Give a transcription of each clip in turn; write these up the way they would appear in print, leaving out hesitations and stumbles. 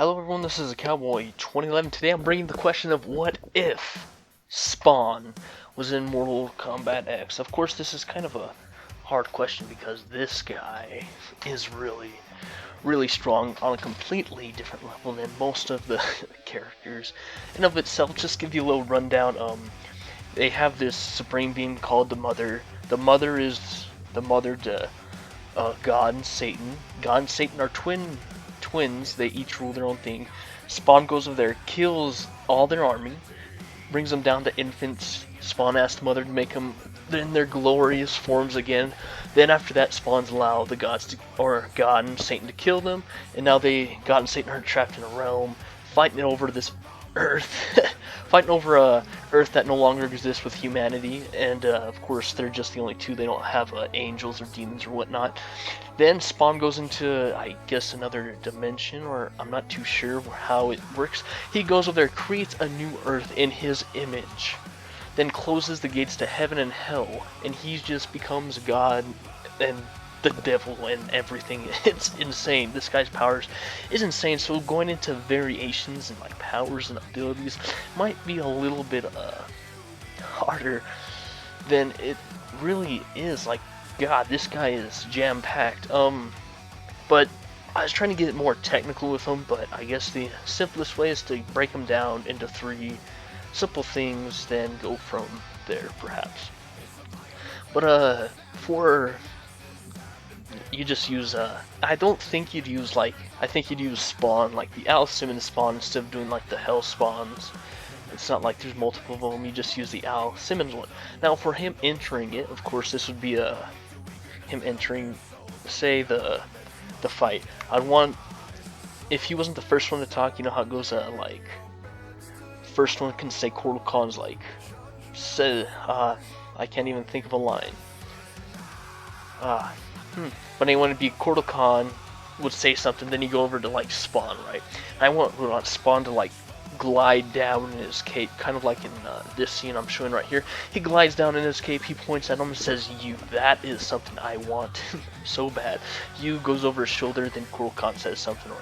Hello everyone, this is a Cowboy 2011. Today I'm bringing the question of what if Spawn was in Mortal Kombat X. Of course, this is kind of a hard question because this guy is really strong on a completely different level than most of the characters. And of itself, just give you a little rundown. They have this supreme being called the Mother. The Mother is the mother to God and Satan. God and Satan are twins. They each rule their own thing. Spawn goes over there, kills all their army, brings them down to infants. Spawn asks the Mother to make them in their glorious forms again. Then after that, Spawn's allow the gods to, or God and Satan to kill them, and now God and Satan are trapped in a realm, fighting over this Earth, fighting over a Earth that no longer exists with humanity, and of course they're just the only two. They don't have angels or demons or whatnot. Then Spawn goes into, I guess, another dimension, or I'm not too sure how it works. He goes over there, creates a new Earth in his image, then closes the gates to heaven and hell, and he just becomes God and the devil and everything. It's insane. This guy's powers is insane. So going into variations and like powers and abilities might be a little bit harder than it really is. Like, God, this guy is jam-packed. But I was trying to get more technical with him, but I guess the simplest way is to break him down into three simple things, then go from there, perhaps. But for you just use I don't think you'd use I think you'd use Spawn, like the Simmons Spawn, instead of doing like the Hell Spawns. It's not like there's multiple of them, you just use the Simmons one. Now for him entering it, of course this would be him entering, say, the fight. I'd want, if he wasn't the first one to talk, you know how it goes, like first one can say Mortal Kombat's like say I can't even think of a line. But anyone would be Mortal Kombat would say something, then you go over to like Spawn, right? And I want Spawn to like glide down in his cape, kind of like in this scene I'm showing right here. He glides down in his cape, he points at him and says, "You, that is something I want so bad." You goes over his shoulder, then Mortal Kombat says something, or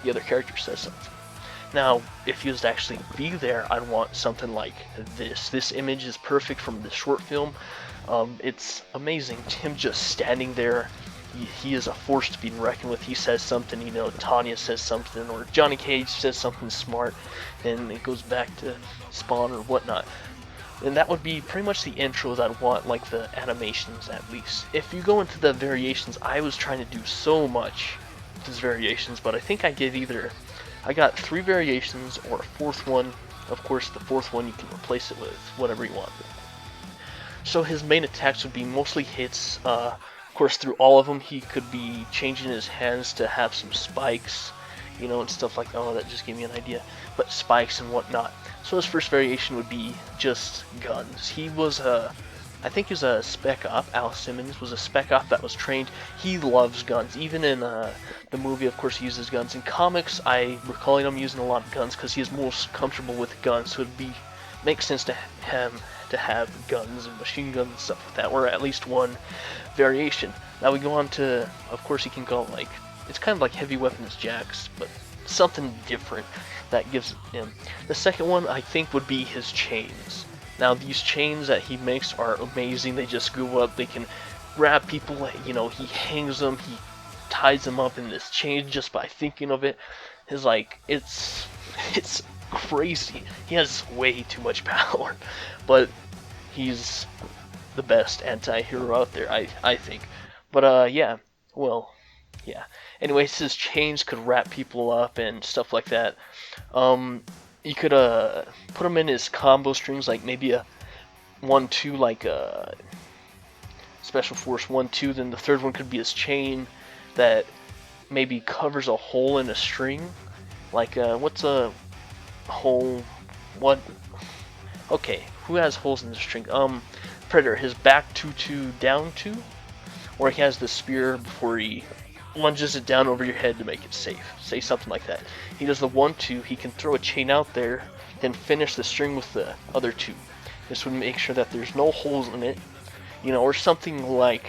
the other character says something. Now, if he was to actually be there, I'd want something like this. This image is perfect from the short film. It's amazing. Him just standing there. He is a force to be reckoned with. He says something, Tanya says something, or Johnny Cage says something smart, and it goes back to Spawn or whatnot. And that would be pretty much the intro that I'd want, like the animations at least. If you go into the variations, I was trying to do so much with these variations, but I think I got 3 variations or a 4th one. Of course, the 4th one you can replace it with whatever you want. So his main attacks would be mostly hits. Of course, through all of them, he could be changing his hands to have some spikes, and stuff like that. Oh, that just gave me an idea. But spikes and whatnot. So his first variation would be just guns. He was I think he was a spec op. Simmons was a spec op that was trained. He loves guns. Even in the movie, of course, he uses guns. In comics, I recall him using a lot of guns because he is most comfortable with guns. So it'd make sense to him to have guns and machine guns and stuff like that, or at least one variation. Now we go on to, of course, he can go like, it's kind of like heavy weapons jacks, but something different that gives him. The second one, I think, would be his chains. Now these chains that he makes are amazing. They just go up, they can grab people, he hangs them, he ties them up in this chain just by thinking of it. It's crazy. He has way too much power, but he's the best anti-hero out there, I think. But yeah. Anyways, his chains could wrap people up and stuff like that. You could put him in his combo strings, like maybe a 1-2, like a Special Force 1-2. Then the third one could be his chain that maybe covers a hole in a string. Like what's a hole? What? Okay, who has holes in the string? Predator. His back 2-2 down 2, or he has the spear before he lunges it down over your head to make it safe. Say something like that. He does the 1-2. He can throw a chain out there, then finish the string with the other 2. This would make sure that there's no holes in it, or something like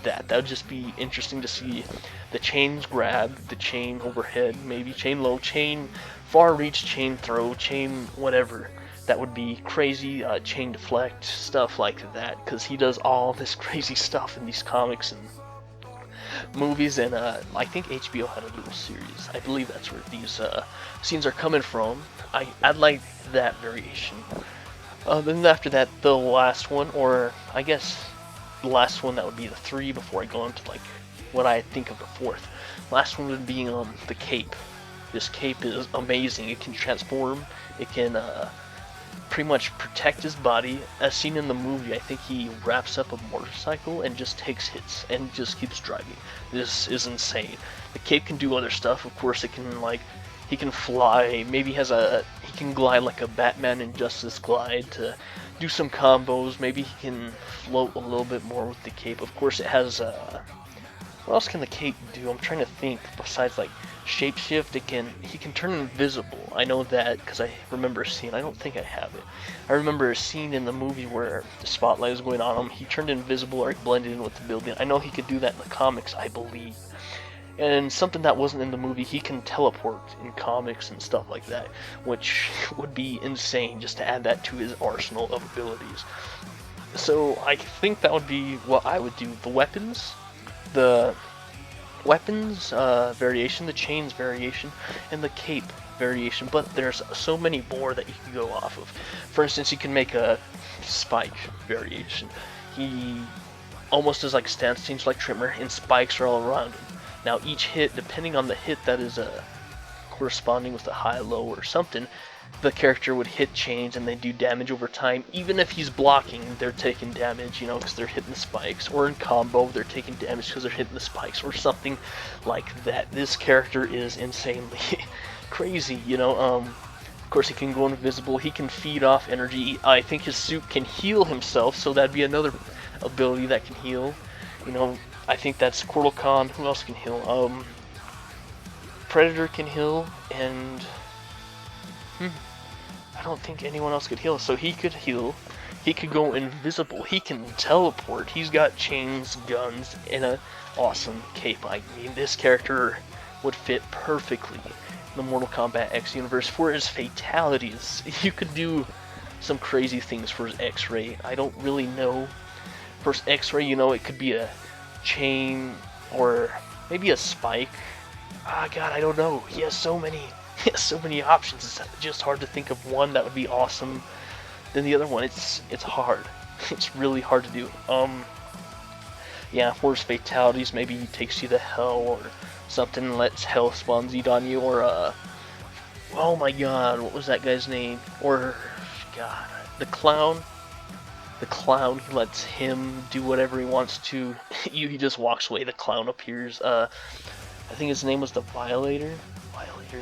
that. That would just be interesting to see. The chains grab, the chain overhead, maybe chain low, chain far reach, chain throw, chain whatever. That would be crazy. Chain deflect, stuff like that, because he does all this crazy stuff in these comics and movies, and I think HBO had a little series. I believe that's where these scenes are coming from. I'd like that variation. Then after that, the last one, or I guess the last one, that would be the 3 before I go into like what I think of the 4th. Last one would be the cape. This cape is amazing. It can transform. It can pretty much protect his body. As seen in the movie, I think he wraps up a motorcycle and just takes hits and just keeps driving. This is insane. The cape can do other stuff. Of course, it can like, he can fly. Maybe he can glide like a Batman Injustice glide to do some combos. Maybe he can float a little bit more with the cape. Of course, it has what else can the cape do? I'm trying to think. Besides like shapeshift, he can turn invisible. I know that because I remember a scene. I don't think I have it. I remember a scene in the movie where the spotlight was going on him. He turned invisible or he blended in with the building. I know he could do that in the comics, I believe. And something that wasn't in the movie, he can teleport in comics and stuff like that, which would be insane just to add that to his arsenal of abilities. So I think that would be what I would do. The weapons variation, the chains variation, and the cape variation, but there's so many more that you can go off of. For instance, you can make a spike variation. He almost does like stance change like Trimmer, and spikes are all around him. Now each hit, depending on the hit that is corresponding with a high, low, or something, the character would hit chains and they do damage over time. Even if he's blocking, they're taking damage, you know, because they're hitting the spikes. Or in combo, they're taking damage because they're hitting the spikes, or something like that. This character is insanely crazy, you know. Of course, he can go invisible. He can feed off energy. I think his suit can heal himself, so that'd be another ability that can heal. You know, I think that's Mortal Kombat. Who else can heal? Predator can heal, and I don't think anyone else could heal. So he could heal. He could go invisible. He can teleport. He's got chains, guns, and an awesome cape. I mean, this character would fit perfectly in the Mortal Kombat X universe. For his fatalities, you could do some crazy things for his X-ray. I don't really know. For his X-ray, you know, it could be a chain or maybe a spike. Ah, God, I don't know. He has so many options. It's just hard to think of one that would be awesome than the other one. It's hard. It's really hard to do. Yeah, for his fatalities, maybe he takes you to hell or something and lets hell spawns eat on you, or oh my God, what was that guy's name? Or God, the clown. The clown, he lets him do whatever he wants to. He just walks away. The clown appears. I think his name was the Violator,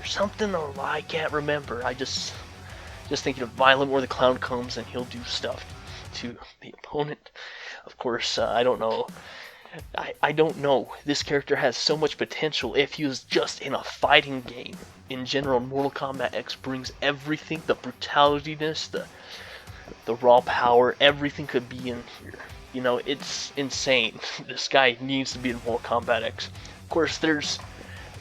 something, or I can't remember. I just thinking of Violent, where the clown comes and he'll do stuff to the opponent. Of course, I don't know. I don't know. This character has so much potential if he was just in a fighting game. In general, Mortal Kombat X brings everything, the brutalityness, the raw power, everything could be in here. You know, it's insane. This guy needs to be in Mortal Kombat X. Of course, there's,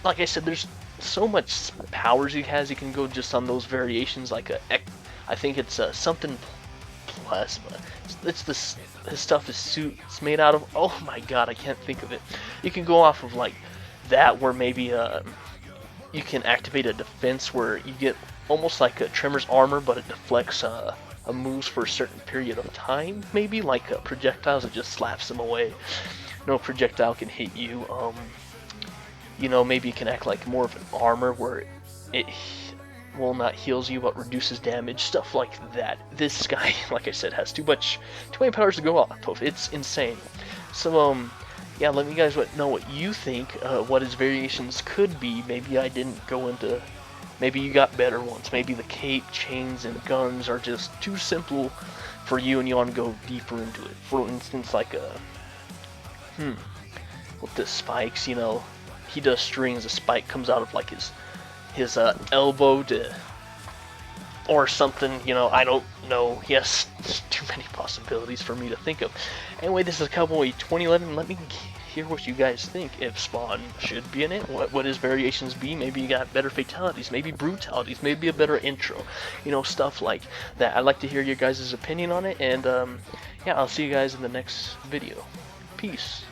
like I said, there's so much powers he has. He can go just on those variations, like I think it's something plasma. It's this stuff his suit's made out of. Oh my God, I can't think of it. You can go off of like that, where maybe you can activate a defense where you get almost like a Tremor's armor, but it deflects moves for a certain period of time. Maybe like projectiles, it just slaps them away. No projectile can hit you. You know, maybe it can act like more of an armor where it well, not heals you but reduces damage, stuff like that. This guy, like I said, has too many powers to go off of. It's insane. So yeah, let me guys know what you think, what his variations could be. Maybe I didn't go into, maybe you got better ones. Maybe the cape, chains, and guns are just too simple for you and you want to go deeper into it. For instance, like with the spikes, you know, he does strings. A spike comes out of like his elbow to or something, you know, I don't know. Yes, there's too many possibilities for me to think of. Anyway, this is Cowboy 2011. Let me hear what you guys think. If Spawn should be in it, what his variations be. Maybe you got better fatalities, maybe brutalities, maybe a better intro. You know, stuff like that. I'd like to hear your guys' opinion on it, and yeah, I'll see you guys in the next video. Peace.